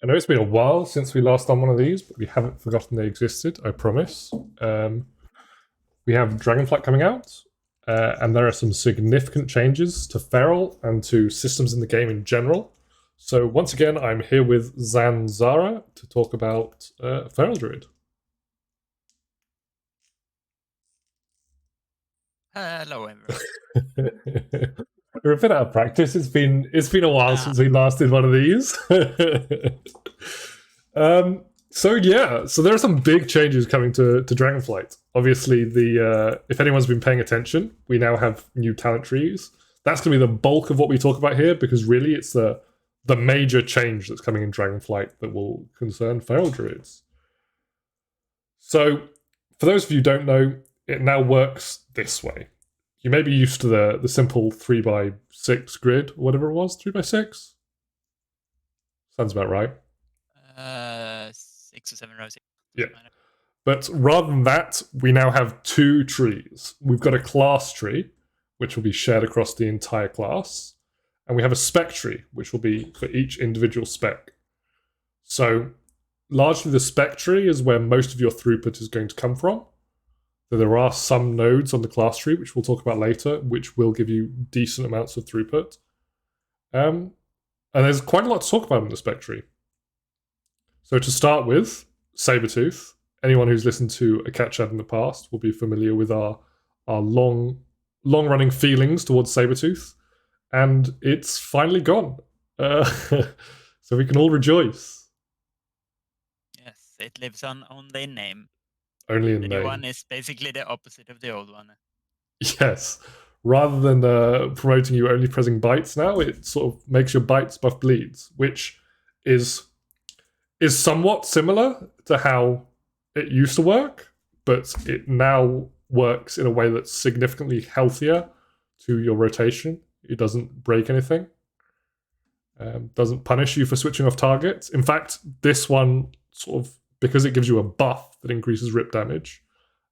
I know it's been a while since we last done one of these, but we haven't forgotten they existed, I promise. We have Dragonflight coming out, and there are some significant changes to Feral and to systems in the game in general. So once again, I'm here with Zanzara to talk about Feral Druid. Hello, everyone. We're a bit out of practice. It's been a while since we last did one of these. So there are some big changes coming to Dragonflight. Obviously, if anyone's been paying attention, we now have new talent trees. That's going to be the bulk of what we talk about here, because really it's the major change that's coming in Dragonflight that will concern Feral Druids. So, for those of you who don't know, it now works this way. You may be used to the simple 3x6 grid, or whatever it was, 3x6? Sounds about right. 6 or 7 rows. Yeah. But rather than that, we now have two trees. We've got a class tree, which will be shared across the entire class. And we have a spec tree, which will be for each individual spec. So largely the spec tree is where most of your throughput is going to come from. So there are some nodes on the class tree, which we'll talk about later, which will give you decent amounts of throughput. And there's quite a lot to talk about in the spec tree. So to start with, Sabertooth. Anyone who's listened to a Cat Chat in the past will be familiar with our long-running feelings towards Sabertooth. And it's finally gone. So we can all rejoice. Yes, it lives on only in name. Only in the name. The new one is basically the opposite of the old one. Yes. Rather than promoting you only pressing bites now, it sort of makes your bites buff bleeds, which is somewhat similar to how it used to work, but it now works in a way that's significantly healthier to your rotation. It doesn't break anything. Doesn't punish you for switching off targets. In fact, this one sort of, because it gives you a buff that increases rip damage,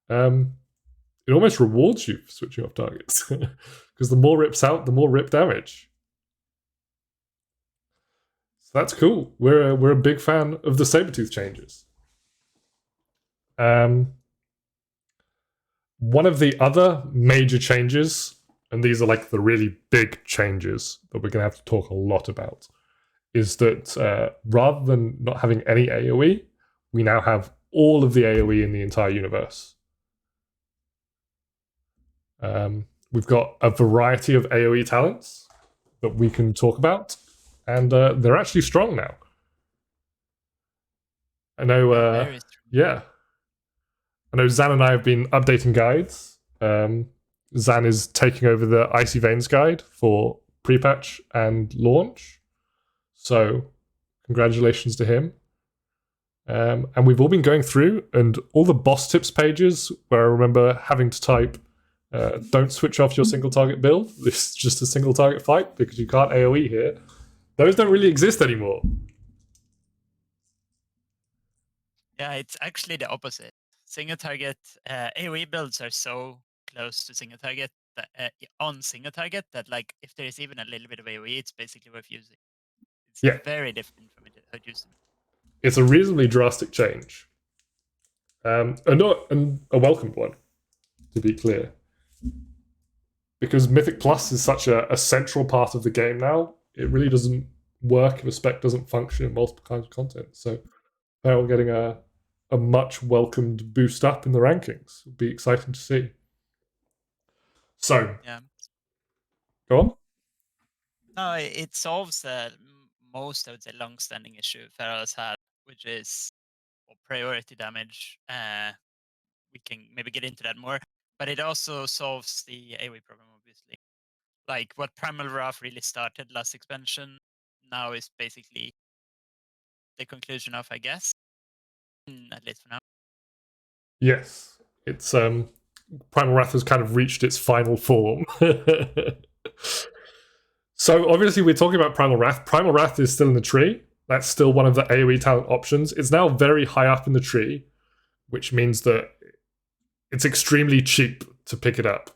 it almost rewards you for switching off targets. Because the more rips out, the more rip damage. So that's cool. We're a big fan of the Sabertooth changes. One of the other major changes, and these are like the really big changes that we're going to have to talk a lot about, is that rather than not having any AoE, we now have all of the AoE in the entire universe. We've got a variety of AoE talents that we can talk about, and they're actually strong now. I know, yeah. I know Zan and I have been updating guides. Zan is taking over the Icy Veins guide for pre-patch and launch. So, congratulations to him. And we've all been going through, and all the boss tips pages where I remember having to type, don't switch off your single target build. This is just a single target fight because you can't AoE here. Those don't really exist anymore. Yeah, it's actually the opposite. Single target AoE builds are so close to single target on single target that, like, if there is even a little bit of AoE, it's basically worth using. It's very different from it used. It's a reasonably drastic change, and a welcomed one, to be clear, because Mythic Plus is such a central part of the game now. It really doesn't work if a spec doesn't function in multiple kinds of content. So they're all getting a much welcomed boost up in the rankings. It'll be exciting to see. So, yeah, go on. No, it solves most, I would say, long-standing issue Feral has had, which is priority damage. We can maybe get into that more, but it also solves the AoE problem, obviously. Like what Primal Wrath really started last expansion now is basically the conclusion of, I guess, at least for now. Yes, it's Primal Wrath has kind of reached its final form. So obviously we're talking about Primal Wrath. Primal Wrath is still in the tree. That's still one of the AoE talent options. It's now very high up in the tree, which means that it's extremely cheap to pick it up.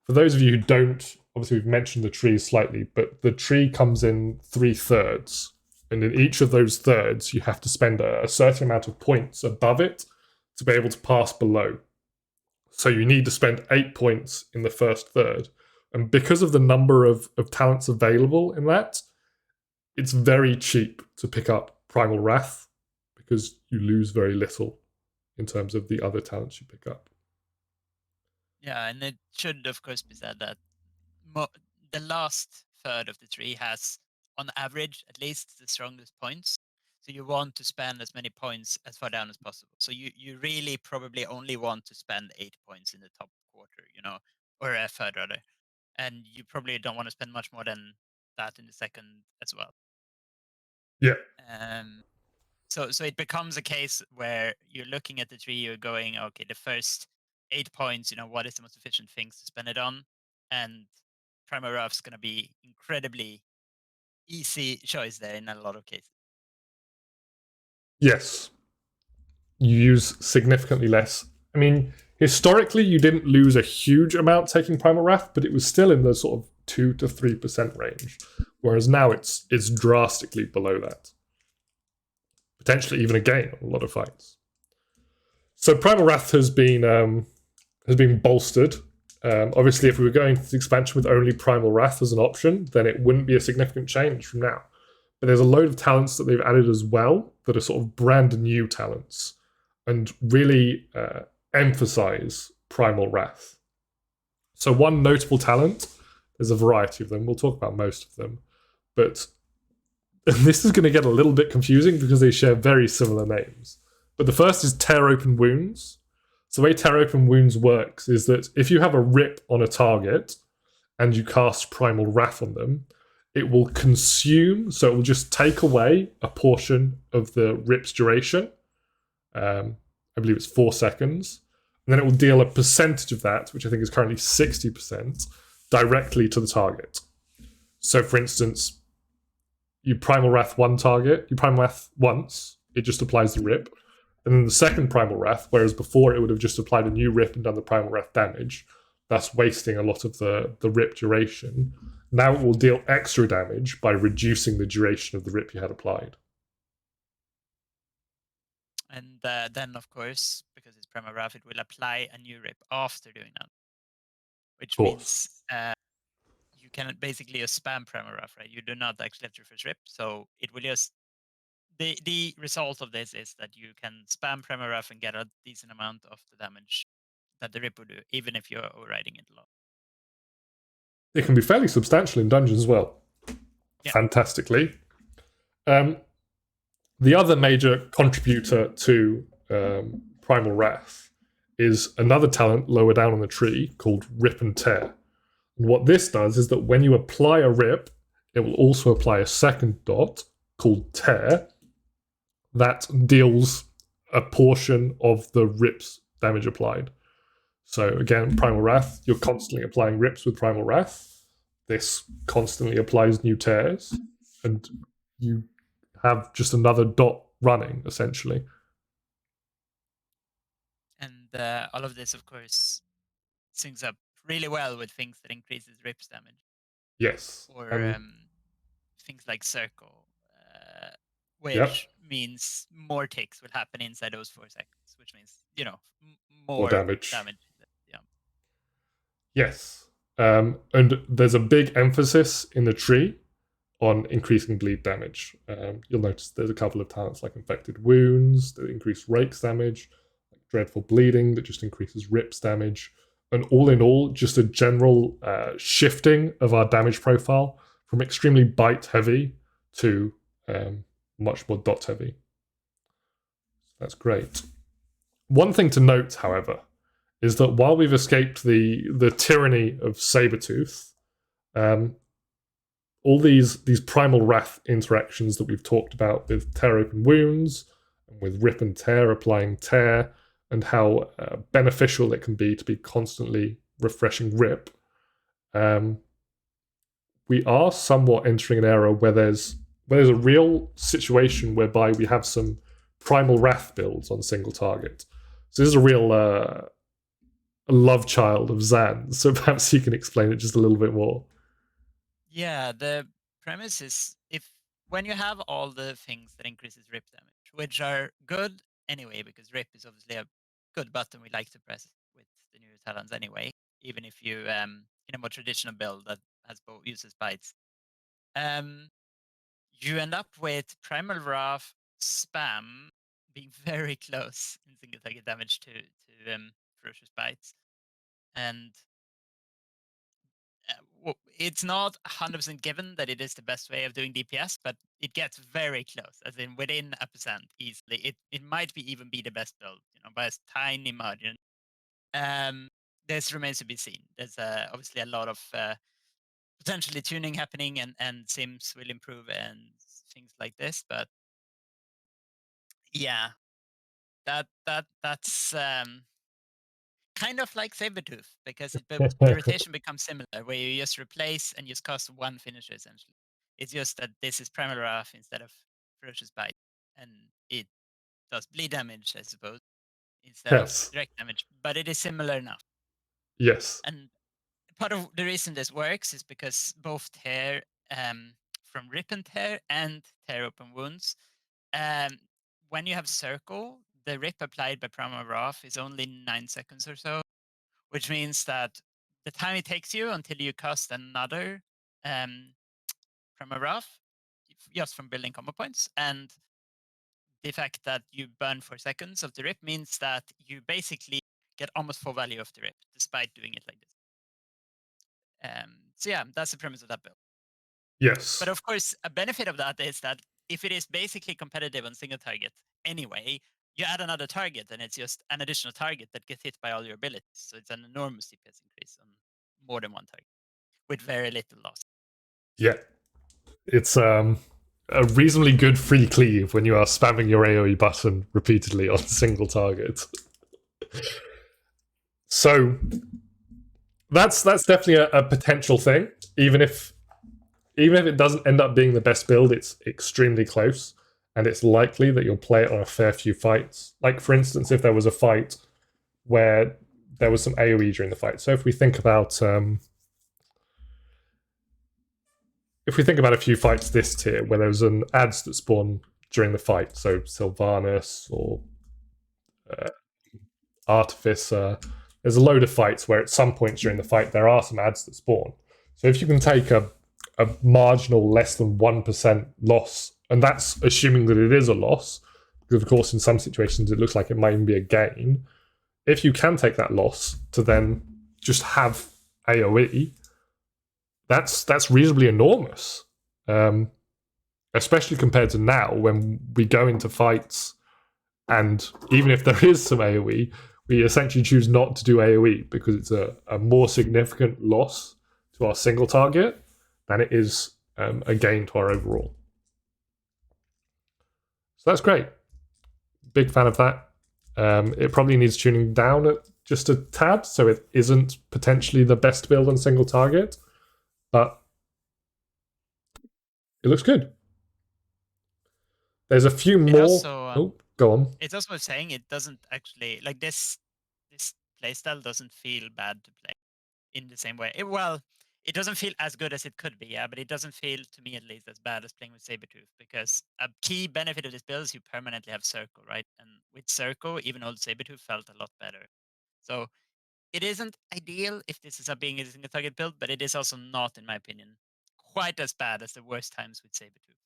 For those of you who don't, obviously we've mentioned the tree slightly, but the tree comes in 3/3. And in each of those thirds, you have to spend a certain amount of points above it to be able to pass below. So you need to spend 8 points in the first third. And because of the number of talents available in that, it's very cheap to pick up Primal Wrath because you lose very little in terms of the other talents you pick up. Yeah, and it should, of course, be said that the last third of the tree has, on average, at least the strongest points. So you want to spend as many points as far down as possible. So you really probably only want to spend 8 points in the top quarter, or a third rather. And you probably don't want to spend much more than that in the second as well. Yeah. So it becomes a case where you're looking at the tree, you're going, okay, the first 8 points, what is the most efficient things to spend it on? And Primal Wrath's going to be incredibly easy choice there in a lot of cases. Yes. You use significantly less. I mean, historically, you didn't lose a huge amount taking Primal Wrath, but it was still in the sort of 2 to 3% range. Whereas now it's drastically below that. Potentially even a gain on a lot of fights. So Primal Wrath has been bolstered. Obviously, if we were going to the expansion with only Primal Wrath as an option, then it wouldn't be a significant change from now. But there's a load of talents that they've added as well that are sort of brand new talents and really emphasize Primal Wrath. So one notable talent, there's a variety of them, we'll talk about most of them, but this is going to get a little bit confusing because they share very similar names. But the first is Tear Open Wounds. So the way Tear Open Wounds works is that if you have a rip on a target and you cast Primal Wrath on them, it will consume, so it will just take away a portion of the rip's duration. I believe it's 4 seconds. And then it will deal a percentage of that, which I think is currently 60%, directly to the target. So for instance, you Primal Wrath one target, you Primal Wrath once, it just applies the rip. And then the second Primal Wrath, whereas before it would have just applied a new rip and done the Primal Wrath damage, thus wasting a lot of the rip duration. Now it will deal extra damage by reducing the duration of the rip you had applied. And then, of course, because it's Primal Wrath, it will apply a new rip after doing that. Which means you can basically just spam Primal Wrath, right? You do not actually have to refresh rip, so it will just... The result of this is that you can spam Primal Wrath and get a decent amount of the damage that the rip will do, even if you're overriding it a lot. It can be fairly substantial in dungeons as well. Yeah. Fantastically. The other major contributor to Primal Wrath is another talent lower down on the tree called Rip and Tear. And what this does is that when you apply a rip, it will also apply a second dot called Tear that deals a portion of the rip's damage applied. So again, Primal Wrath, you're constantly applying rips with Primal Wrath. This constantly applies new tears, and you have just another dot running, essentially. And all of this, of course, syncs up really well with things that increases rips damage. Yes. Or things like Circle, which means more ticks will happen inside those 4 seconds, which means, more damage. Yeah. Yes. And there's a big emphasis in the tree on increasing bleed damage. You'll notice there's a couple of talents like Infected Wounds that increase Rakes damage, like Dreadful Bleeding that just increases Rips damage, and all in all, just a general shifting of our damage profile from extremely bite heavy to much more dot heavy. That's great. One thing to note, however, is that while we've escaped the tyranny of Sabretooth, all these Primal Wrath interactions that we've talked about with Tear Open Wounds, and with Rip and Tear applying Tear, and how beneficial it can be to be constantly refreshing Rip, we are somewhat entering an era where there's a real situation whereby we have some Primal Wrath builds on single target. So this is a real love child of Zan. So perhaps you can explain it just a little bit more. Yeah, the premise is when you have all the things that increases rip damage, which are good anyway, because rip is obviously a good button we like to press with the newer talents anyway, even if you in a more traditional build that has both uses bites. You end up with Primal Wrath spam being very close in single target damage to Ferocious Bites. And it's not 100% given that it is the best way of doing DPS, but it gets very close, as in within a percent easily. It might be even be the best build, by a tiny margin. This remains to be seen. There's obviously a lot of potentially tuning happening, and sims will improve and things like this. But yeah, that's kind of like Sabertooth, because the rotation becomes similar, where you just replace and just cost one finisher essentially. It's just that this is Primal Wrath instead of Ferocious Bite, and it does bleed damage, I suppose, instead of Yes. direct damage, but it is similar enough. Yes. And part of the reason this works is because both Tear from Rip and Tear and Tear Open Wounds, when you have Circle, the Rip applied by Primal Wrath is only 9 seconds or so, which means that the time it takes you until you cast another Primal Wrath, just from building combo points, and the fact that you burn 4 seconds of the Rip means that you basically get almost full value of the Rip, despite doing it like this. So yeah, that's the premise of that build. Yes. But of course, a benefit of that is that if it is basically competitive on single target anyway, you add another target and it's just an additional target that gets hit by all your abilities. So it's an enormous DPS increase on more than one target with very little loss. Yeah. It's a reasonably good free cleave when you are spamming your AoE button repeatedly on a single target. So that's definitely a potential thing. Even if it doesn't end up being the best build, it's extremely close, and it's likely that you'll play it on a fair few fights. Like, for instance, if there was a fight where there was some AoE during the fight. So if we think about a few fights this tier where there's an ads that spawn during the fight, so Sylvanas or Artificer, there's a load of fights where at some points during the fight there are some ads that spawn. So if you can take a marginal less than 1% loss, and that's assuming that it is a loss, because of course in some situations it looks like it might even be a gain. If you can take that loss to then just have AoE, that's reasonably enormous, especially compared to now when we go into fights and even if there is some AoE, we essentially choose not to do AoE because it's a more significant loss to our single target than it is a gain to our overall. So that's great. Big fan of that. It probably needs tuning down at just a tad, so it isn't potentially the best build on single target, but it looks good. There's a few more. Also, go on. It's also saying it doesn't actually, like, this playstyle doesn't feel bad to play in the same way. It doesn't feel as good as it could be, yeah, but it doesn't feel, to me at least, as bad as playing with Sabertooth, because a key benefit of this build is you permanently have Circle, right? And with Circle, even old Sabertooth felt a lot better. So it isn't ideal if this is being a single target build, but it is also not, in my opinion, quite as bad as the worst times with Sabertooth.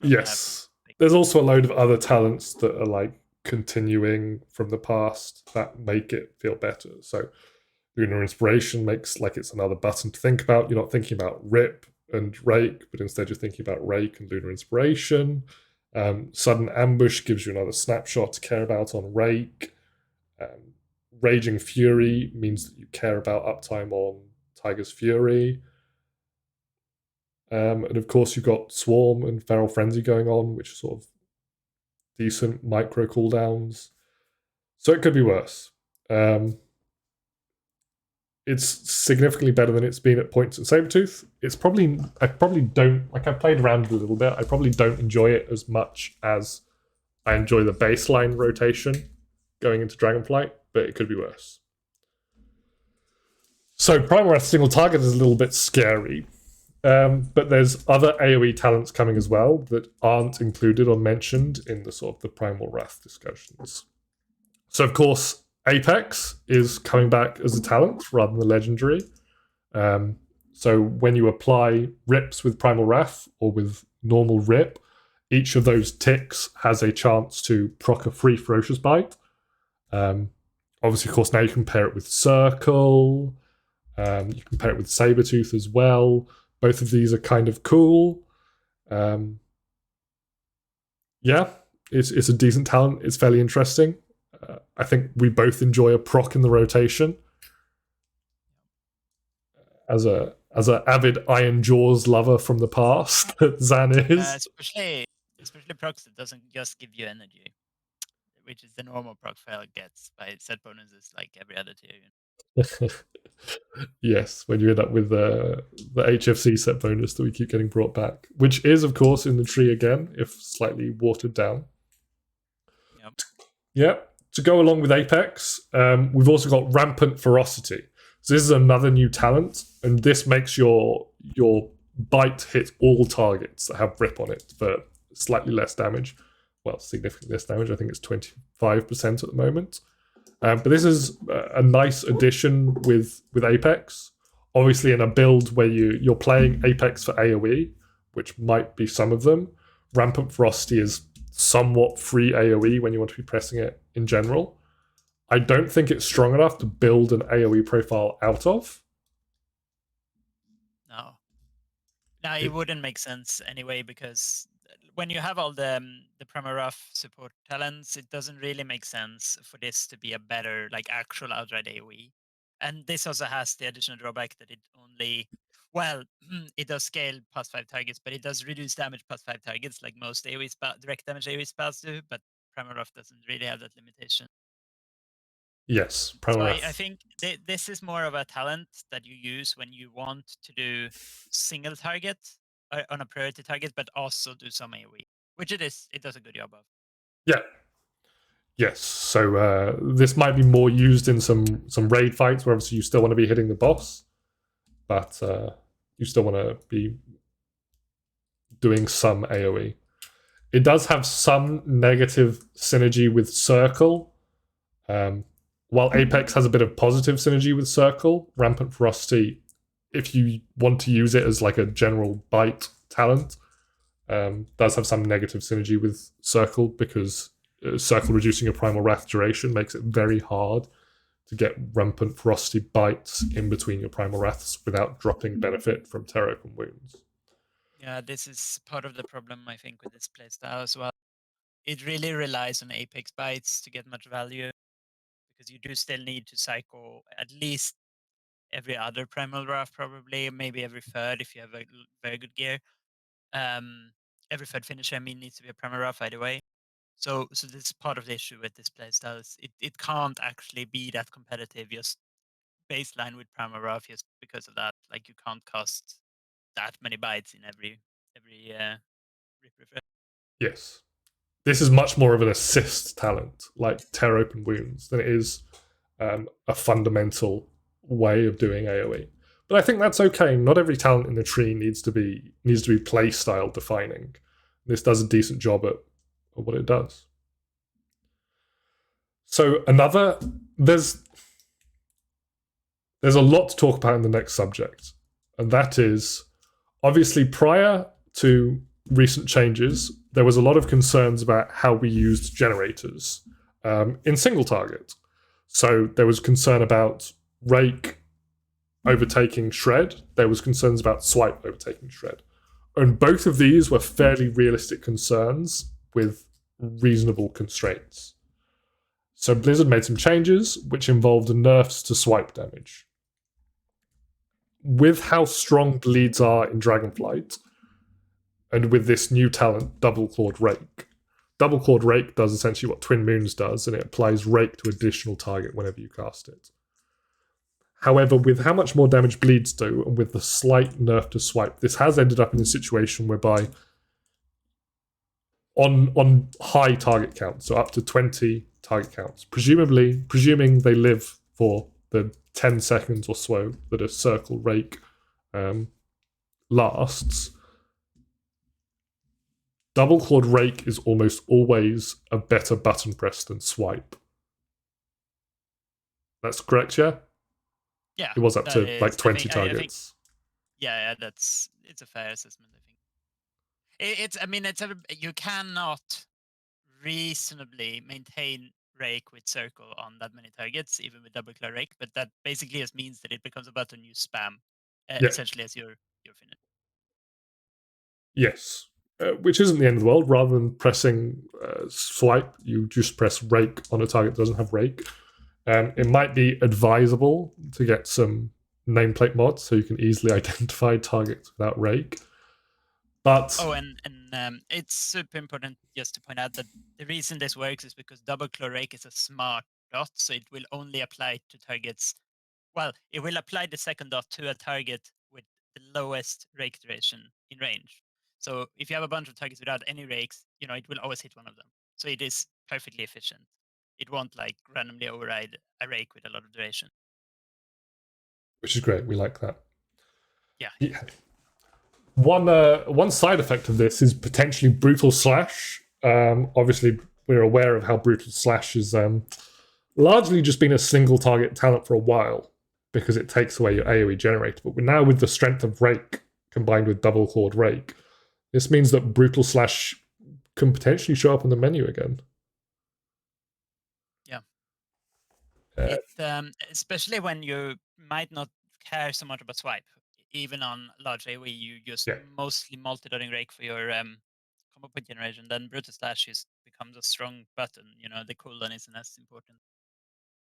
Yes. There's also a load of other talents that are like continuing from the past that make it feel better. So Lunar Inspiration makes like it's another button to think about. You're not thinking about Rip and Rake, but instead you're thinking about Rake and Lunar Inspiration. Sudden Ambush gives you another snapshot to care about on Rake. Raging Fury means that you care about uptime on Tiger's Fury. And of course you've got Swarm and Feral Frenzy going on, which are sort of decent micro cooldowns. So it could be worse. It's significantly better than it's been at points at Sabertooth. I probably don't, like, I've played around it a little bit. I probably don't enjoy it as much as I enjoy the baseline rotation going into Dragonflight, but it could be worse. So Primal Wrath single target is a little bit scary. But there's other AoE talents coming as well that aren't included or mentioned in the sort of the Primal Wrath discussions. So of course, Apex is coming back as a talent rather than the legendary. So when you apply rips with Primal Wrath or with normal rip, each of those ticks has a chance to proc a free Ferocious Bite. Obviously, of course, now you can pair it with Circle. You can pair it with Sabertooth as well. Both of these are kind of cool. Yeah, it's a decent talent. It's fairly interesting. I think we both enjoy a proc in the rotation. As a avid Iron Jaws lover from the past, Zan is. Especially procs that doesn't just give you energy, which is the normal proc file gets by set bonuses like every other tier. Yes, when you end up with the HFC set bonus that we keep getting brought back, which is, of course, in the tree again, if slightly watered down. Yep. Yep. To go along with Apex, we've also got Rampant Ferocity. So this is another new talent, and this makes your bite hit all targets that have rip on it for slightly less damage. Well, significantly less damage. I think it's 25% at the moment. But this is a nice addition with Apex. Obviously, in a build where you're playing Apex for AoE, which might be some of them, Rampant Ferocity is somewhat free AoE when you want to be pressing it in general. I don't think it's strong enough to build an AoE profile out of. No, it wouldn't make sense anyway, because when you have all the Primal Wrath support talents, it doesn't really make sense for this to be a better, like, actual outright AoE. And this also has the additional drawback that it only, well, it does scale +5 targets, but it does reduce damage +5 targets, like most AoE direct damage AoE spells do, but Primal Wrath doesn't really have that limitation. Yes, So I think this is more of a talent that you use when you want to do single target on a priority target, but also do some AoE, which it is. It does a good job of. Yeah. Yes. So this might be more used in some raid fights where obviously you still want to be hitting the boss, but you still want to be doing some AoE. It does have some negative synergy with Circle. While Apex has a bit of positive synergy with Circle, Rampant Ferocity, if you want to use it as like a general bite talent, does have some negative synergy with Circle, because Circle reducing your Primal Wrath duration makes it very hard to get Rampant Ferocity bites in between your Primal Wraths without dropping benefit from Terror and Wounds. Yeah, this is part of the problem, I think, with this playstyle as well. It really relies on Apex bites to get much value, because you do still need to cycle at least every other Primal Wrath, probably, maybe every third if you have a very good gear. Every third finisher, I mean, needs to be a Primal Wrath either way. So this is part of the issue with this playstyle. It can't actually be that competitive just baseline with Primal Wrath, just because of that. Like, you can't cost that many bites in every refresh. Yes. This is much more of an assist talent, like Tear Open Wounds, than it is a fundamental way of doing AoE. But I think that's okay. Not every talent in the tree needs to be play style defining. This does a decent job at what it does. So there's a lot to talk about in the next subject, and that is, obviously, prior to recent changes, there was a lot of concerns about how we used generators in single target. So there was concern about Rake overtaking Shred. There was concerns about Swipe overtaking Shred. And both of these were fairly realistic concerns with reasonable constraints. So Blizzard made some changes, which involved nerfs to Swipe damage. With how strong bleeds are in Dragonflight, and with this new talent, Double Clawed Rake. Double Clawed Rake does essentially what Twin Moons does, and it applies Rake to additional target whenever you cast it. However, with how much more damage bleeds do, and with the slight nerf to Swipe, this has ended up in a situation whereby on high target counts, so up to 20 target counts, presuming they live for the 10 seconds or so that a Circle Rake lasts, double clawed rake is almost always a better button press than swipe. That's correct, yeah? Yeah, It was up that to like is. 20 I think. targets. Yeah, it's a fair assessment. I think it's. I mean, you cannot reasonably maintain rake with circle on that many targets, even with double claw rake. But that basically just means that it becomes a button you spam, Yeah. essentially as your finish. Yes. Which isn't the end of the world. Rather than pressing swipe, you just press rake on a target that doesn't have rake. It might be advisable to get some nameplate mods so you can easily identify targets without rake. But Oh, and it's super important just to point out that the reason this works is because double claw rake is a smart dot, so it will only apply to targets. Well, it will apply the second dot to a target with the lowest rake duration in range. So if you have a bunch of targets without any rakes, it will always hit one of them. So it is perfectly efficient. It won't like randomly override a rake with a lot of duration. which is great. We like that. Yeah. Yeah. One side effect of this is potentially brutal slash. Obviously, we're aware of how brutal slash is largely just been a single target talent for a while because it takes away your AoE generator. But now with the strength of rake combined with double clawed rake, this means that brutal slash can potentially show up on the menu again. Yeah. It especially when you might not care so much about swipe. Even on large AoE, you just Yeah. mostly multi-dotting rake for your combo point generation. Then brutal slash just becomes a strong button. The cooldown isn't as important.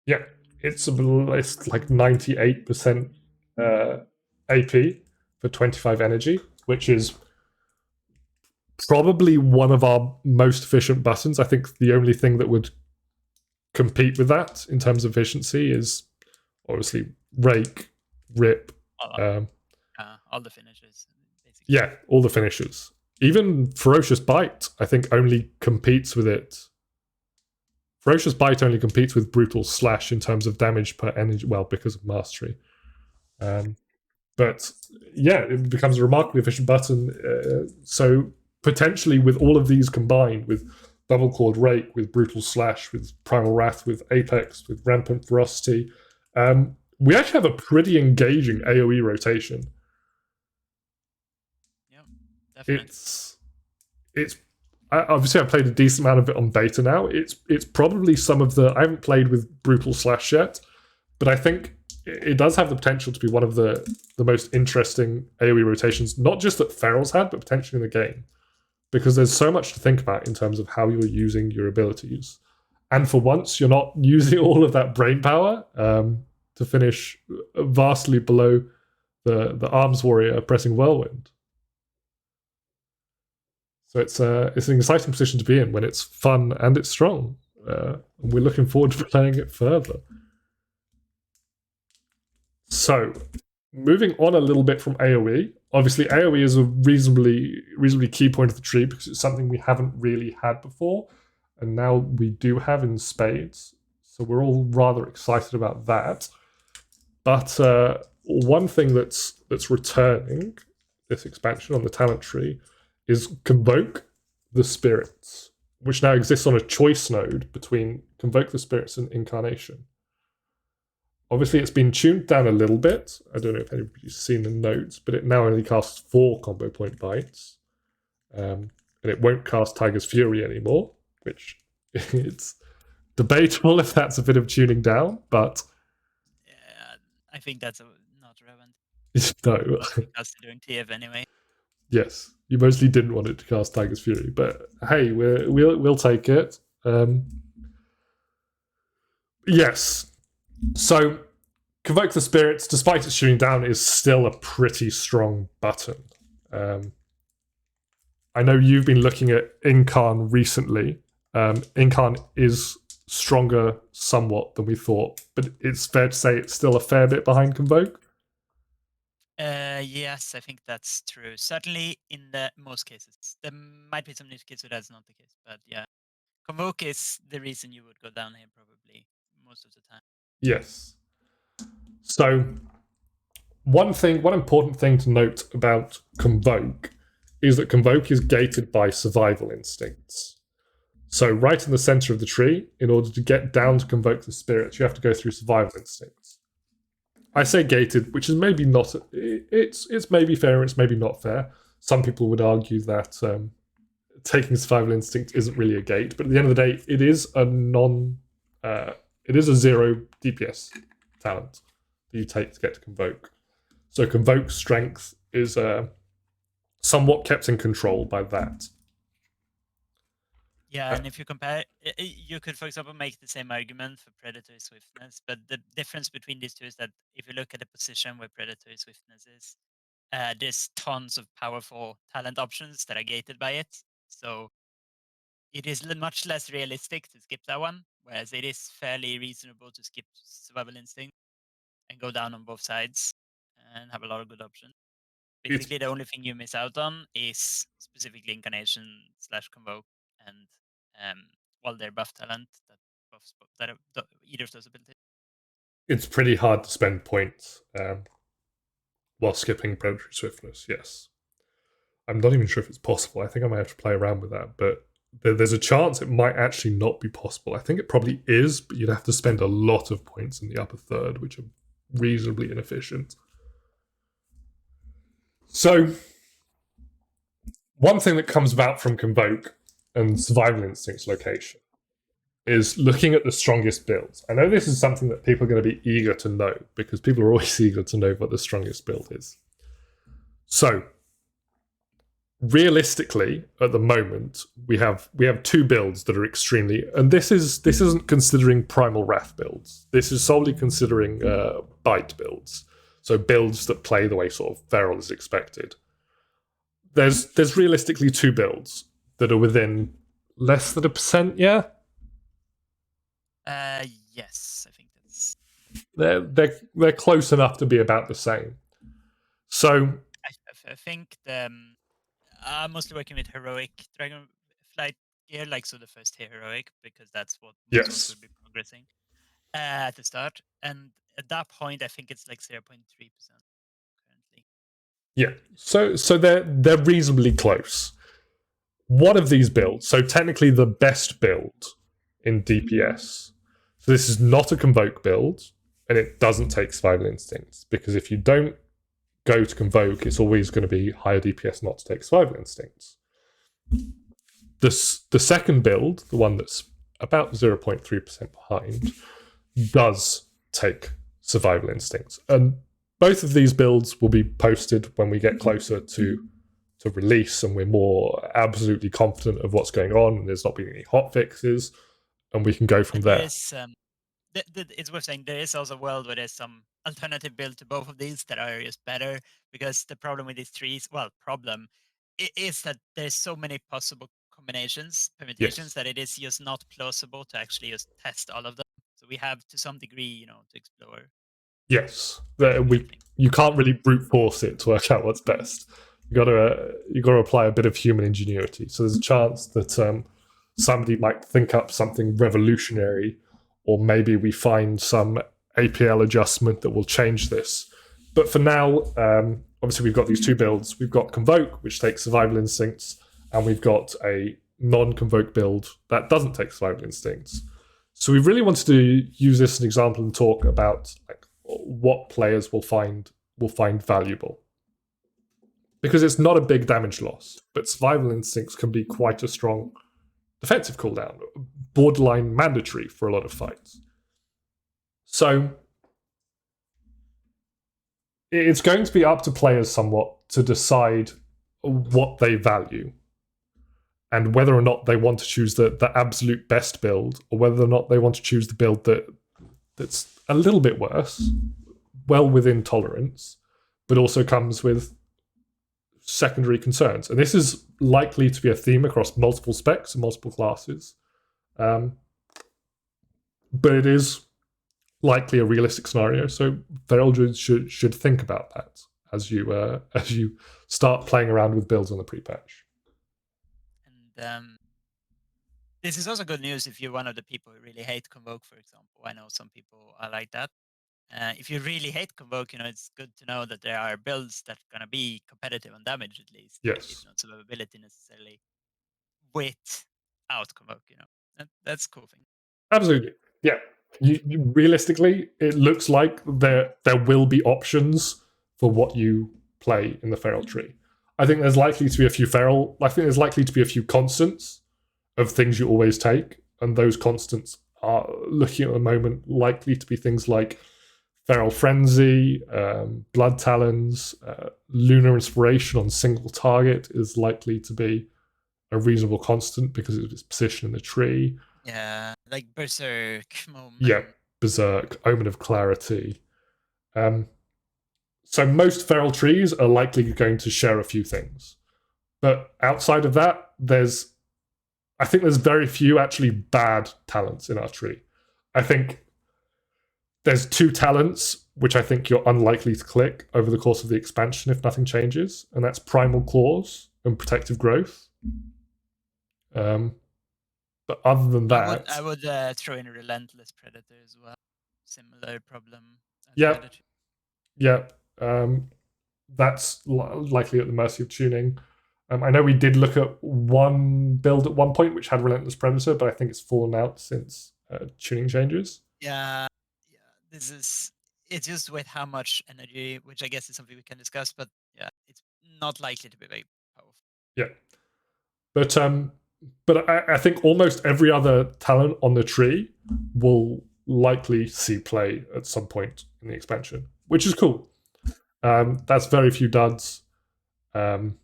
Yeah, it's like 98% AP for 25 energy, which is probably one of our most efficient buttons. I think the only thing that would compete with that in terms of efficiency is obviously rake, rip. All the finishes, basically. Yeah, all the finishes. Even ferocious bite, I think, only competes with it. Ferocious bite only competes with brutal slash in terms of damage per energy. Well, because of mastery. But yeah, it becomes a remarkably efficient button. So potentially, with all of these combined, with double clawed rake, with brutal slash, with primal wrath, with apex, with rampant ferocity, we actually have a pretty engaging AOE rotation. Yeah, definitely. It's obviously I played a decent amount of it on beta now. It's probably some of the I haven't played with brutal slash yet, but I think it does have the potential to be one of the most interesting AoE rotations, not just that Feral's had, but potentially in the game. Because there's so much to think about in terms of how you're using your abilities. And for once, you're not using all of that brain power to finish vastly below the arms warrior pressing whirlwind. So it's an exciting position to be in when it's fun and it's strong. We're looking forward to playing it further. So, moving on a little bit from AoE, obviously AoE is a reasonably key point of the tree because it's something we haven't really had before, and now we do have in spades. So we're all rather excited about that. But one thing that's returning this expansion on the talent tree is Convoke the Spirits, which now exists on a choice node between Convoke the Spirits and Incarnation. Obviously, it's been tuned down a little bit. I don't know if anybody's seen the notes, but it now only casts 4 combo point bites. And it won't cast Tiger's Fury anymore, which it's debatable if that's a bit of tuning down, but Yeah, I think that's not relevant. no. Because they're doing TF anyway. Yes, you mostly didn't want it to cast Tiger's Fury, but hey, we'll take it. Yes. So, Convoke the Spirits, despite its shooting down, is still a pretty strong button. I know you've been looking at Incarn recently. Incarn is stronger somewhat than we thought, but it's fair to say it's still a fair bit behind Convoke. Yes, I think that's true. Certainly in the most cases. There might be some niche cases where that's not the case, but yeah. Convoke is the reason you would go down here probably most of the time. Yes. So one important thing to note about Convoke is that Convoke is gated by survival instincts. So right in the center of the tree, in order to get down to convoke the spirits, you have to go through survival instincts. I say gated, which is maybe not. It's maybe fair, it's maybe not fair. Some people would argue that taking survival instinct isn't really a gate, but at the end of the day, it is a it is a 0 DPS talent that you take to get to convoke. So convoke strength is somewhat kept in control by that. Yeah, and if you compare, you could, for example, make the same argument for predatory swiftness, but the difference between these two is that if you look at the position where predatory swiftness is, there's tons of powerful talent options that are gated by it. So it is much less realistic to skip that one, whereas it is fairly reasonable to skip survival instinct and go down on both sides and have a lot of good options. It's Basically, the only thing you miss out on is specifically incarnation / convoke and well, their buff talent that buffs either of those abilities. it's pretty hard to spend points while skipping predatory swiftness. Yes, I'm not even sure if it's possible. I think I might have to play around with that, but there's a chance it might actually not be possible. I think it probably is, but you'd have to spend a lot of points in the upper third, which are reasonably inefficient. So, one thing that comes about from Convoke and Survival Instinct's location is looking at the strongest builds. I know this is something that people are going to be eager to know because people are always eager to know what the strongest build is. So, realistically, at the moment, we have two builds that are extremely, and this isn't considering Primal Wrath builds. This is solely considering bite builds. So builds that play the way sort of Feral is expected. There's realistically two builds that are within less than 1%. Yeah, Yes, I think that's. they're close enough to be about the same. So I think I'm mostly working with heroic dragonflight gear, like so the first tier heroic, because that's what most of us yes, will be progressing at the start. And at that point, I think it's like 0.3% currently. yeah. So they're reasonably close. One of these builds, so technically the best build in DPS. So this is not a convoke build, and it doesn't take survival instincts because if you don't go to convoke, it's always going to be higher DPS not to take survival instincts. The second build, the one that's about 0.3% behind, does take survival instincts, and both of these builds will be posted when we get closer to release and we're more absolutely confident of what's going on and there's not been any hot fixes, and we can go from there. It's worth saying there is also a world where there's some alternative build to both of these that are just better, because the problem with these trees, is that there's so many possible combinations, permutations, Yes. that it is just not plausible to actually just test all of them. So we have to some degree, to explore. Yes. You can't really brute force it to work out what's best. You gotta apply a bit of human ingenuity. So there's a chance that somebody might think up something revolutionary, or maybe we find some APL adjustment that will change this. But for now, obviously we've got these two builds. We've got Convoke, which takes survival instincts, and we've got a non-Convoke build that doesn't take survival instincts. So we really wanted to use this as an example and talk about like what players will find valuable. Because it's not a big damage loss, but survival instincts can be quite a strong defensive cooldown, borderline mandatory for a lot of fights. So it's going to be up to players somewhat to decide what they value and whether or not they want to choose the absolute best build, or whether or not they want to choose the build that's a little bit worse, well within tolerance, but also comes with secondary concerns. And this is likely to be a theme across multiple specs and multiple classes. But it is likely a realistic scenario, so Feral Druids should think about that as you start playing around with builds on the pre-patch. And this is also good news if you're one of the people who really hate Convoke, for example. I know some people are like that. If you really hate Convoke, it's good to know that there are builds that are gonna be competitive on damage at least, if Yes, not survivability necessarily, without Convoke. That's a cool thing. absolutely. Yeah. Realistically, it looks like there will be options for what you play in the feral tree. I think there's likely to be a few feral. I think there's likely to be a few constants of things you always take, and those constants are looking at the moment likely to be things like feral frenzy, blood talons, lunar inspiration on single target is likely to be a reasonable constant because of its position in the tree. Yeah, like Berserk Yeah, moment. berserk, omen of clarity. Um, so most feral trees are likely going to share a few things, but outside of that, I think there's very few actually bad talents in our tree. I think there's two talents which I think you're unlikely to click over the course of the expansion if nothing changes, and that's Primal Claws and Protective Growth. Um, but other than I would that, I would throw in a Relentless Predator as well. Similar problem as the yeah, other two. yeah, that's likely at the mercy of tuning. I know we did look at one build at one point which had Relentless Predator, but I think it's fallen out since tuning changes. Yeah, yeah. It's just with how much energy, which I guess is something we can discuss, but yeah, it's not likely to be very powerful. Yeah, but I think almost every other talent on the tree will likely see play at some point in the expansion, which is cool. That's very few duds. Um,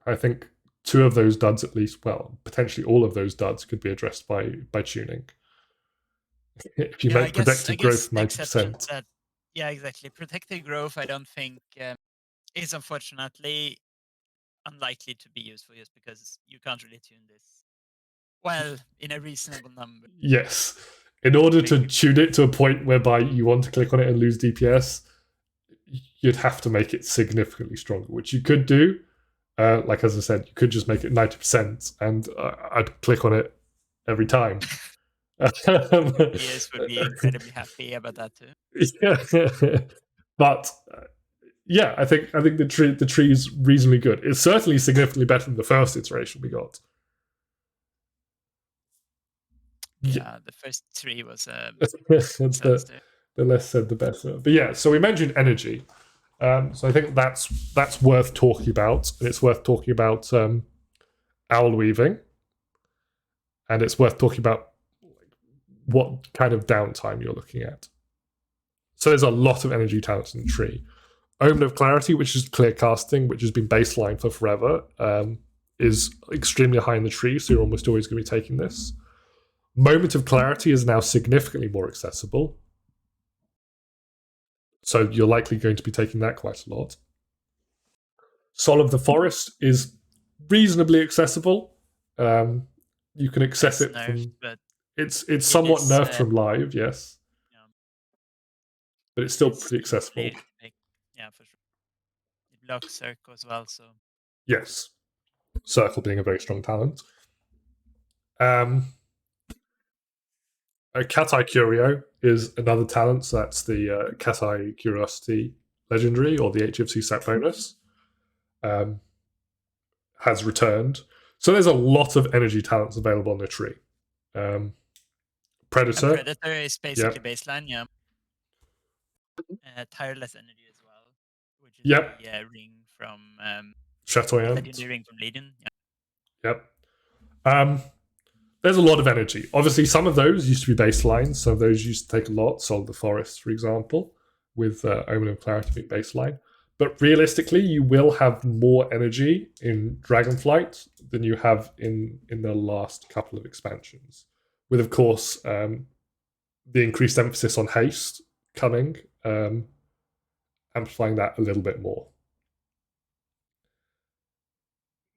I think two of those duds at least, well, potentially all of those duds could be addressed by tuning. If you Yeah, make I protective guess growth the exception 90%, to that, yeah, exactly. Protected growth, I don't think is unfortunately unlikely to be useful just because you can't really tune this well in a reasonable number. yes. In order to Big, tune it to a point whereby you want to click on it and lose DPS, you'd have to make it significantly stronger, which you could do. Like as I said, you could just make it 90%, and I'd click on it every time. PS would be incredibly happy about that too. Yeah. But yeah, I think the tree is reasonably good. It's certainly significantly better than the first iteration we got. Yeah. Yeah, the first three was a the disaster. the less said the better. But yeah, so we mentioned energy. So I think that's worth talking about, and it's worth talking about owl weaving, and it's worth talking about what kind of downtime you're looking at. So there's a lot of energy talents in the tree. Omen of Clarity, which is clear casting, which has been baseline for forever, is extremely high in the tree, so you're almost always going to be taking this. Moment of Clarity is now significantly more accessible, so you're likely going to be taking that quite a lot. Soul of the Forest is reasonably accessible. You can access It's it nerfed, from. but It's it somewhat is nerfed from live, yes, you know, but it's it still is pretty accessible. easily like, yeah, for sure. It blocks circle as well, so Yes, Circle being a very strong talent. Um, Cat Eye Curio is another talent. So that's the Cat Eye Curiosity Legendary or the HFC set bonus. Um, has returned. So there's a lot of energy talents available on the tree. Um, and Predator, Predator is basically yep, baseline, yeah. Tireless energy as well, which is yep, the ring from the Chatoyant, legendary ring from Legion. Yeah, yep. Um, there's a lot of energy. Obviously, some of those used to be baseline. Some of those used to take a lot. Soul of the Forest, for example, with Omen of Clarity being baseline. But realistically, you will have more energy in Dragonflight than you have in the last couple of expansions. With, of course, the increased emphasis on haste coming, amplifying that a little bit more.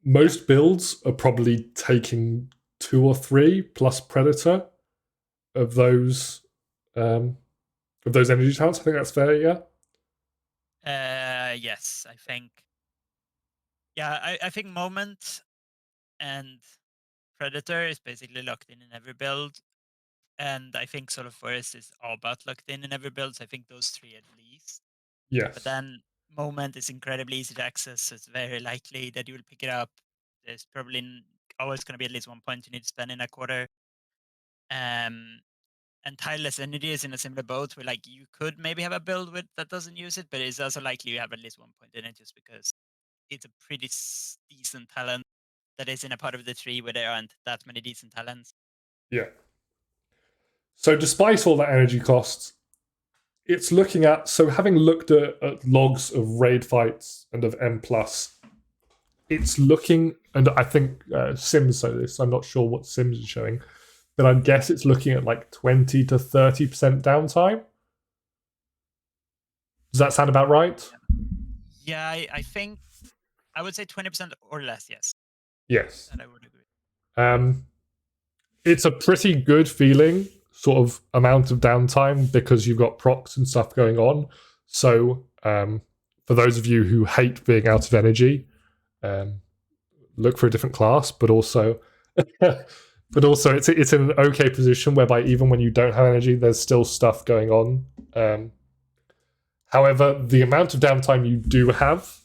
yeah. Most builds are probably taking 2 or 3 plus Predator of those um, energy talents. I think that's fair. Yeah. Yes, I think. Yeah, I think Moment and Predator is basically locked in every build. and I think Solar Forest is all but locked in every build. So I think those three at least. But Yes. then Moment is incredibly easy to access, so it's very likely that you will pick it up. There's probably always going to be at least 1 point you need to spend in a quarter. Um, and Tireless Energy is in a similar boat where like you could maybe have a build with that doesn't use it, but it's also likely you have at least 1 point in it just because it's a pretty decent talent that is in a part of the tree where there aren't that many decent talents. Yeah. So despite all that energy costs, it's looking at, so having looked at logs of raid fights and of M plus, it's looking, and I think Sims show this. I'm not sure what Sims is showing, but I guess it's looking at like 20 to 30% downtime. Does that sound about right? Yeah, I think I would say 20% or less. Yes, Yes. that I would agree. Um, it's a pretty good feeling sort of amount of downtime because you've got procs and stuff going on. So for those of you who hate being out of energy, look for a different class, but also it's in an okay position whereby even when you don't have energy, there's still stuff going on. However, the amount of downtime you do have,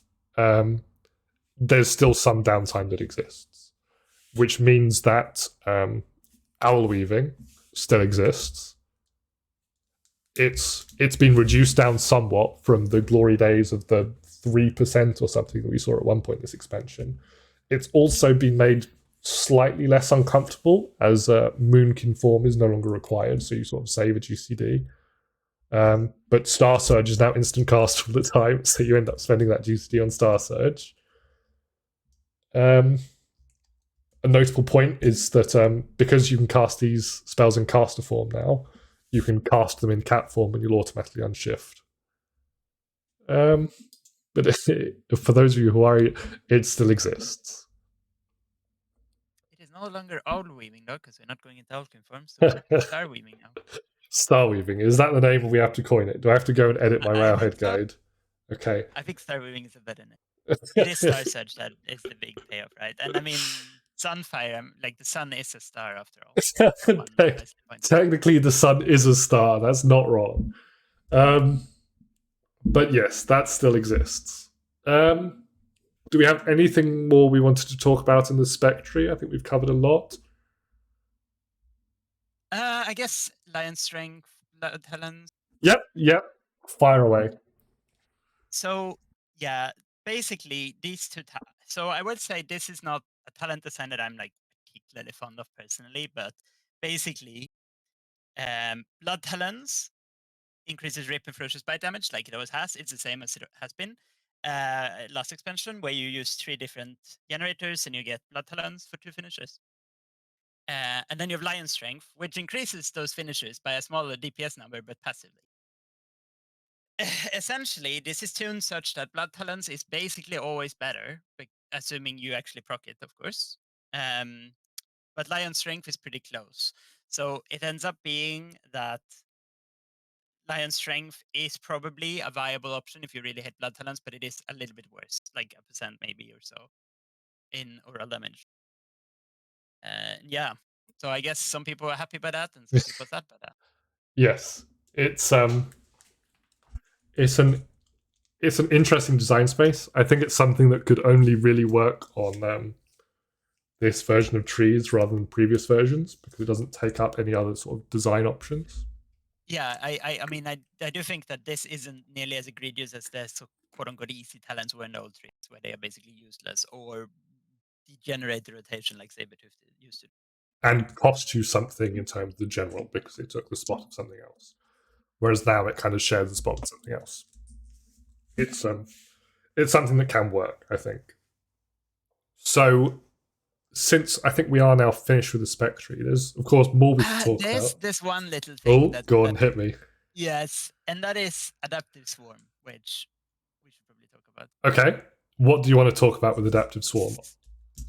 there's still some downtime that exists, which means that owl weaving still exists. It's been reduced down somewhat from the glory days of the 3% or something that we saw at one point in this expansion. It's also been made slightly less uncomfortable as Moonkin form is no longer required, so you sort of save a GCD. But Star Surge is now instant cast all the time, so you end up spending that GCD on Star Surge. A notable point is that because you can cast these spells in caster form now, you can cast them in cat form and you'll automatically unshift. But for those of you who are, it still exists. It is no longer owl weaving though, because we're not going into Alchemy form, so it's star weaving now. Star weaving, is that the name, or we have to coin it? Do I have to go and edit my I think Railhead so. guide? Okay. I think star weaving is a better name. It is Star Surge that is the big payoff, right? And I mean, Sunfire, like the sun is a star after all. One nicely pointed out. Technically, the sun is a star. That's not wrong. But yes, that still exists. Do we have anything more we wanted to talk about in the Spectre? I think we've covered a lot. I guess Lion Strength, Talons. Yep. Fire away. So yeah, basically these two. So I would say this is not a talent design that I'm like particularly fond of personally, but basically, Blood Talons increases rip and ferocious bite damage like it always has. It's the same as it has been. Last expansion where you use 3 different generators and you get Blood Talons for 2 finishes. And then you have Lion Strength, which increases those finishers by a smaller DPS number, but passively. Essentially, this is tuned such that Blood Talons is basically always better, assuming you actually proc it, of course. But Lion Strength is pretty close. So it ends up being that Lion Strength is probably a viable option if you really hate Blood Talons, but it is a little bit worse, like 1% maybe or so in overall damage. Yeah. So I guess some people are happy by that and some people are sad by that. Yes, it's an interesting design space. I think it's something that could only really work on this version of trees rather than previous versions because it doesn't take up any other sort of design options. Yeah, I mean, I do think that this isn't nearly as egregious as the quote unquote easy talents were in the old trees, where they are basically useless or degenerate the rotation like Sabertooth used to. And cost you something in terms of the general because it took the spot of something else. Whereas now it kind of shares the spot with something else. It's something that can work, I think. So since I think we are now finished with the Spectre, there's of course more we can talk about. There's one little thing Go on, hit me. Yes, and that is Adaptive Swarm, which we should probably talk about. Okay. What do you want to talk about with Adaptive Swarm?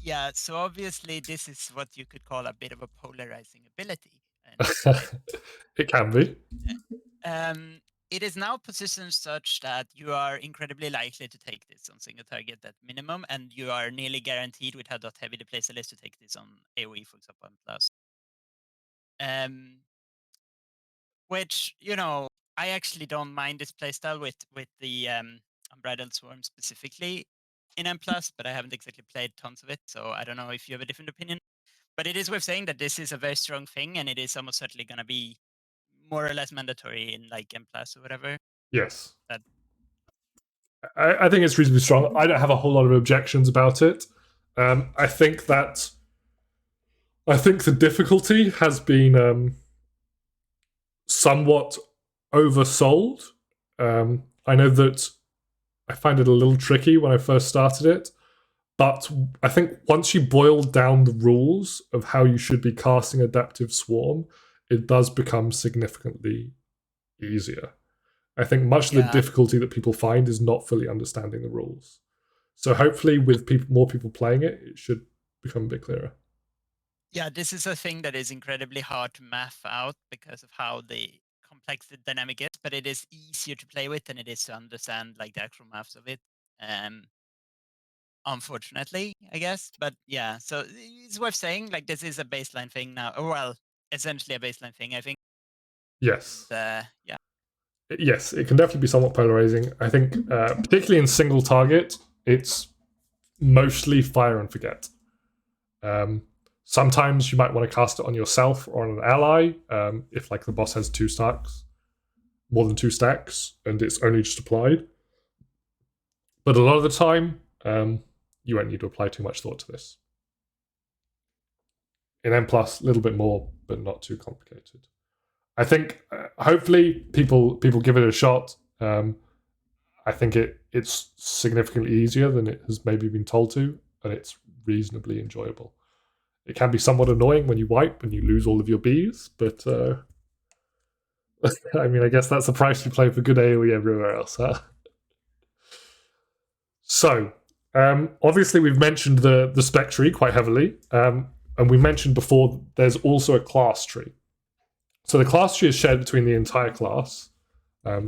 Yeah, so obviously this is what you could call a bit of a polarizing ability. It can be. It is now positioned such that you are incredibly likely to take this on single target at minimum, and you are nearly guaranteed with how heavy the playstyle is to take this on AoE, for example, and plus. which, you know, I actually don't mind this playstyle with the Unbridled Swarm specifically in M+, but I haven't exactly played tons of it, so I don't know if you have a different opinion. But it is worth saying that this is a very strong thing, and it is almost certainly going to be more or less mandatory in like M+ or whatever. Yes. That I think it's reasonably strong. I don't have a whole lot of objections about it. I think the difficulty has been somewhat oversold. I know that I find it a little tricky when I first started it, but I think once you boil down the rules of how you should be casting Adaptive Swarm, it does become significantly easier. I think much of the difficulty that people find is not fully understanding the rules. So hopefully with more people playing it, it should become a bit clearer. Yeah, this is a thing that is incredibly hard to math out because of how the complex the dynamic is, but it is easier to play with than it is to understand like the actual maths of it. Unfortunately, I guess. But yeah, so it's worth saying like this is a baseline thing now. Or well, essentially a baseline thing, I think. Yes. And, yeah. Yes, it can definitely be somewhat polarizing. I think, particularly in single target, it's mostly fire and forget. Sometimes you might want to cast it on yourself or on an ally if like the boss has more than 2 stacks, and it's only just applied. But a lot of the time, you won't need to apply too much thought to this. In M+, a little bit more, but not too complicated. I think hopefully people give it a shot. I think it's significantly easier than it has maybe been told to, and it's reasonably enjoyable. It can be somewhat annoying when you wipe and you lose all of your bees, but I mean, I guess that's the price you pay for good AoE everywhere else, huh? So, obviously we've mentioned the spec tree quite heavily, and we mentioned before there's also a class tree. So the class tree is shared between the entire class.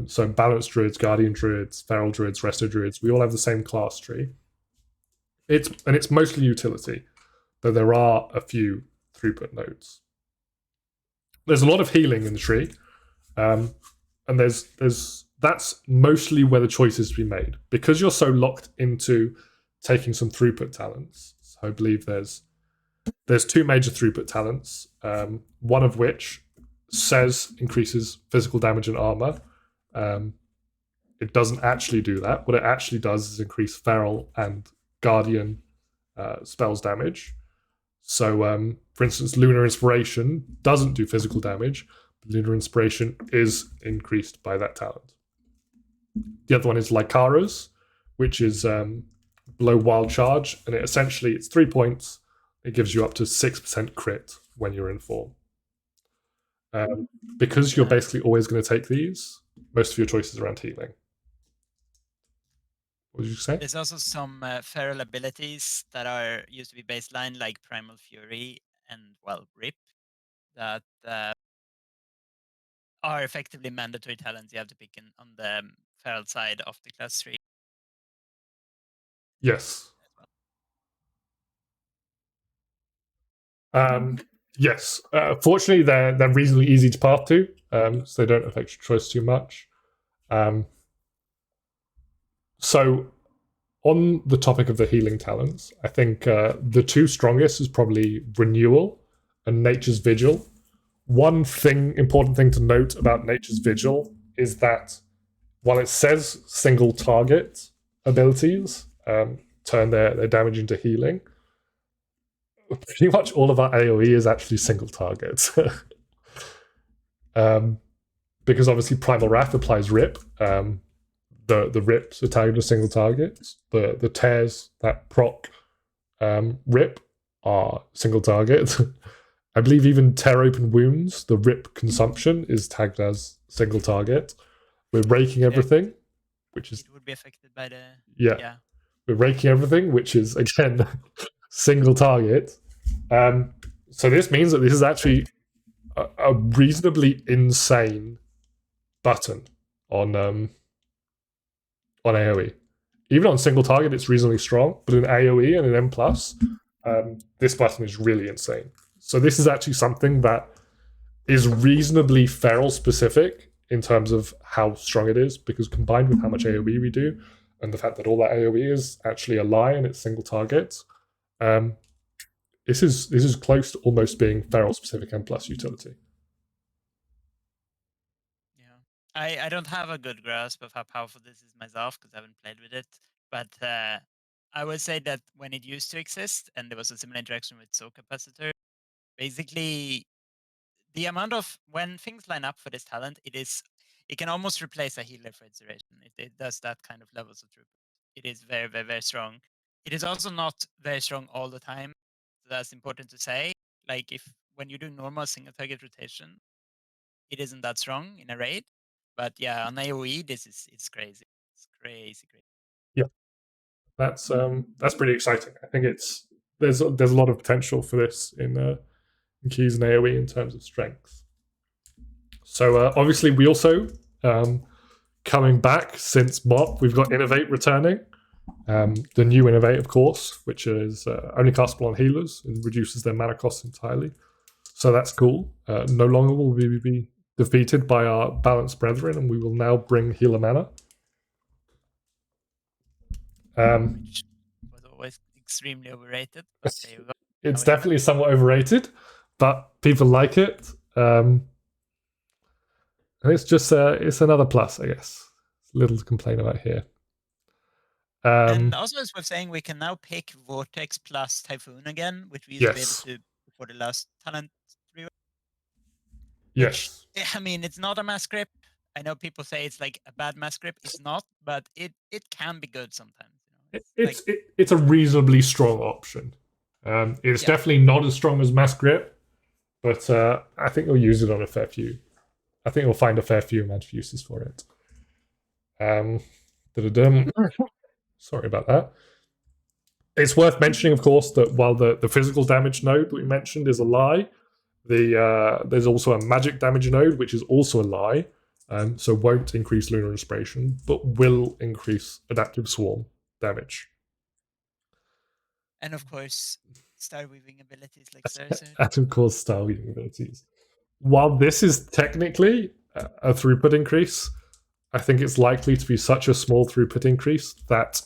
So balanced druids, guardian druids, feral druids, resto druids, we all have the same class tree. It's mostly utility, though there are a few throughput nodes. There's a lot of healing in the tree, and that's mostly where the choice is to be made. Because you're so locked into taking some throughput talents, so I believe there's 2 major throughput talents, one of which says increases physical damage and armor. It doesn't actually do that. What it actually does is increase feral and guardian spells damage. So, for instance, Lunar Inspiration doesn't do physical damage, but Lunar Inspiration is increased by that talent. The other one is Lycara's, which is below Wild Charge, and it's 3 points. It gives you up to 6% crit when you're in form. Because you're basically always going to take these, most of your choices around healing. What did you say? There's also some feral abilities that are used to be baseline, like Primal Fury and, well, Rip, that are effectively mandatory talents you have to pick on the feral side of the class tree. Yes. Yes. Fortunately, they're reasonably easy to path to, so they don't affect your choice too much. So, on the topic of the healing talents, I think the 2 strongest is probably Renewal and Nature's Vigil. One important thing to note about Nature's Vigil is that while it says single target abilities turn their damage into healing, pretty much all of our AoE is actually single target. Because obviously Primal Wrath applies Rip. The rips are tagged as single targets. The tears that proc Rip are single target. I believe even Tear Open Wounds, the Rip consumption, is tagged as single target. We're raking everything, which is... It would be affected by the... Yeah. We're raking everything, which is, again, single target. So this means that this is actually a reasonably insane button on AoE. Even on single target, it's reasonably strong, but in AoE and in M+, this button is really insane. So this is actually something that is reasonably feral specific in terms of how strong it is, because combined with how much AoE we do, and the fact that all that AoE is actually a lie and it's single target, um, this is close to almost being feral specific and plus utility. Yeah, I don't have a good grasp of how powerful this is myself because I haven't played with it. But I would say that when it used to exist and there was a similar interaction with soul capacitor, basically the amount of when things line up for this talent, it can almost replace a healer for its duration. It does that kind of levels of throughput. It is very, very, very strong. It is also not very strong all the time. So that's important to say. Like if when you do normal single target rotation, it isn't that strong in a raid. But yeah, on AoE, it's crazy. It's crazy, crazy. Yeah, that's pretty exciting. I think there's a lot of potential for this in keys and AoE in terms of strength. So obviously we also coming back since MOP, we've got Innovate returning. The new Innovate, of course, which is only castable on healers and reduces their mana costs entirely. So that's cool. No longer will we be defeated by our balanced brethren, and we will now bring healer mana. Which was always extremely overrated, but there you go. It's definitely somewhat overrated, but people like it. It's just it's another plus, I guess. It's little to complain about here. And also, as we're saying, we can now pick Vortex plus Typhoon again, which we used to be able to before the last talent rework. Which, I mean, it's not a mass grip. I know people say it's like a bad mass grip. It's not, but it can be good sometimes. You know? It's a reasonably strong option. It's definitely not as strong as mass grip, but I think we'll use it on a fair few. I think we'll find a fair few amount of uses for it. Sorry about that. It's worth mentioning, of course, that while the physical damage node that we mentioned is a lie, there's also a magic damage node, which is also a lie, so won't increase lunar inspiration, but will increase adaptive swarm damage. And of course, star weaving abilities like Surge. And of course, star weaving abilities. While this is technically a throughput increase, I think it's likely to be such a small throughput increase that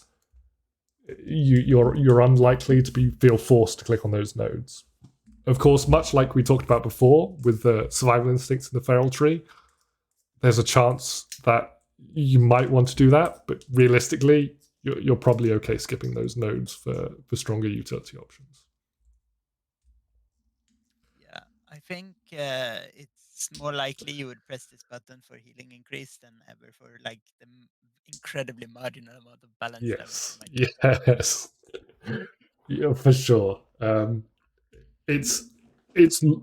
you're unlikely to feel forced to click on those nodes. Of course, much like we talked about before with the survival instincts in the feral tree, there's a chance that you might want to do that, but realistically, you're probably okay skipping those nodes for stronger utility options. Yeah, I think it's more likely you would press this button for healing increase than ever for like the incredibly marginal amount of balance damage. Yes, yeah, for sure. It's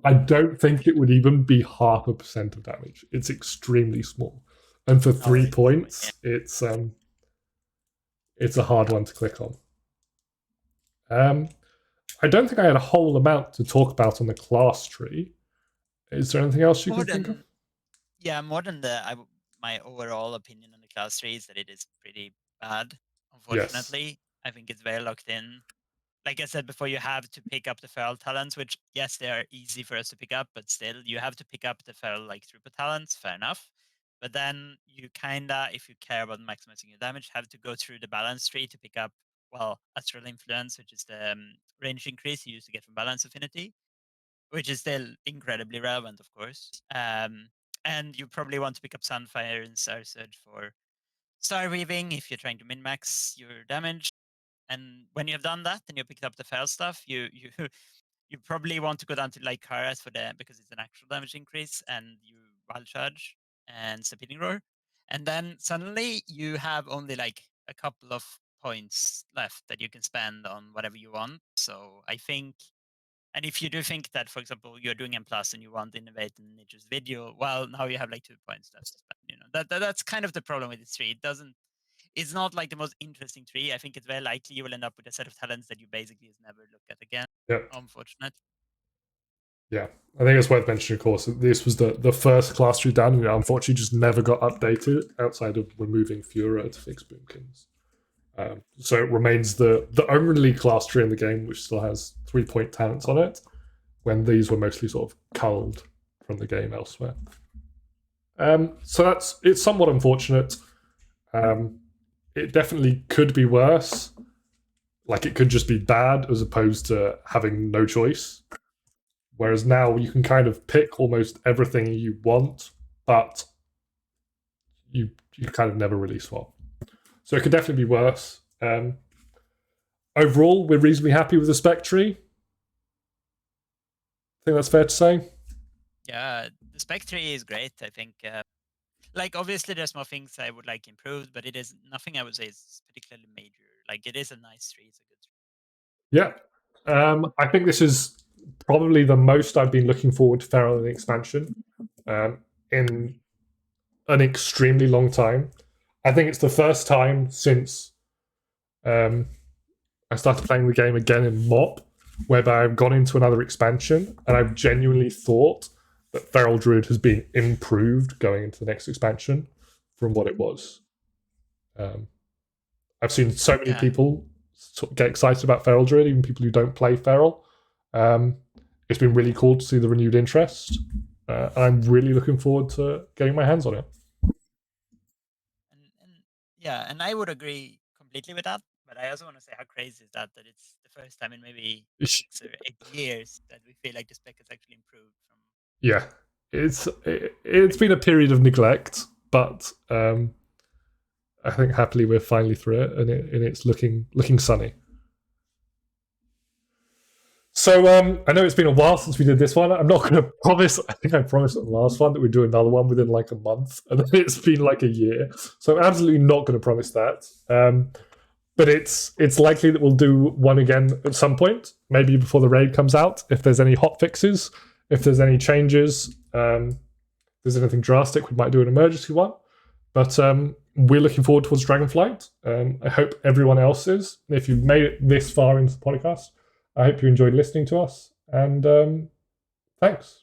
I don't think it would even be 0.5% of damage. It's extremely small, and for 3 points, it's a hard one to click on. I don't think I had a whole amount to talk about on the class tree. Is there anything else you can think of? Yeah, more than my overall opinion on the class tree is that it is pretty bad. Unfortunately, yes. I think it's very locked in. Like I said before, you have to pick up the feral talents, which yes, they are easy for us to pick up, but still, you have to pick up the feral like throughput talents. Fair enough. But then you kinda, if you care about maximizing your damage, have to go through the balance tree to pick up, well, Astral Influence, which is the range increase you used to get from Balance Affinity, which is still incredibly relevant, of course. And you probably want to pick up Sunfire and Star Surge for Star Weaving if you're trying to min-max your damage. And when you have done that and you picked up the feral stuff, you you probably want to go down to like Karas for the because it's an actual damage increase, and you wild charge and Stampeding Roar, and then suddenly you have only like a couple of points left that you can spend on whatever you want. So I think, and if you do think that, for example, you're doing M plus and you want to innovate in Nature's video, well, now you have like 2 points left to spend. You know that's kind of the problem with this tree. It doesn't. It's not like the most interesting tree. I think it's very likely you will end up with a set of talents that you basically just never look at again. Yep. Unfortunate. Yeah, I think it's worth mentioning, of course, that this was the first class tree down, and it unfortunately just never got updated outside of removing Fura to fix Boomkins. So it remains the only class tree in the game which still has 3-point talents on it, when these were mostly sort of culled from the game elsewhere. So it's somewhat unfortunate. It definitely could be worse. Like, it could just be bad as opposed to having no choice. Whereas now you can kind of pick almost everything you want, but you kind of never really swap. So it could definitely be worse. Overall, we're reasonably happy with the spec tree. I think that's fair to say. Yeah, the spec tree is great. I think, like, obviously there's more things I would like improved, but it is nothing I would say is particularly major. Like, it is a nice tree. It's a good tree. Yeah. I think this is probably the most I've been looking forward to Feral in the expansion in an extremely long time. I think it's the first time since I started playing the game again in MOP, whereby I've gone into another expansion and I've genuinely thought that Feral Druid has been improved going into the next expansion from what it was. I've seen so many people get excited about Feral Druid, even people who don't play Feral. It's been really cool to see the renewed interest. I'm really looking forward to getting my hands on it. And I would agree completely with that. But I also want to say how crazy is that it's the first time in maybe 6 or 8 years that we feel like the spec has actually improved. Yeah, it's been a period of neglect, but I think happily we're finally through it, and it's looking sunny. So I know it's been a while since we did this one. I'm not going to promise. I think I promised on the last one that we'd do another one within like a month, and then it's been like a year. So I'm absolutely not going to promise that. But it's likely that we'll do one again at some point, maybe before the raid comes out. If there's any hot fixes, if there's any changes, if there's anything drastic, we might do an emergency one. But we're looking forward towards Dragonflight. I hope everyone else is. If you've made it this far into the podcast, I hope you enjoyed listening to us. And thanks.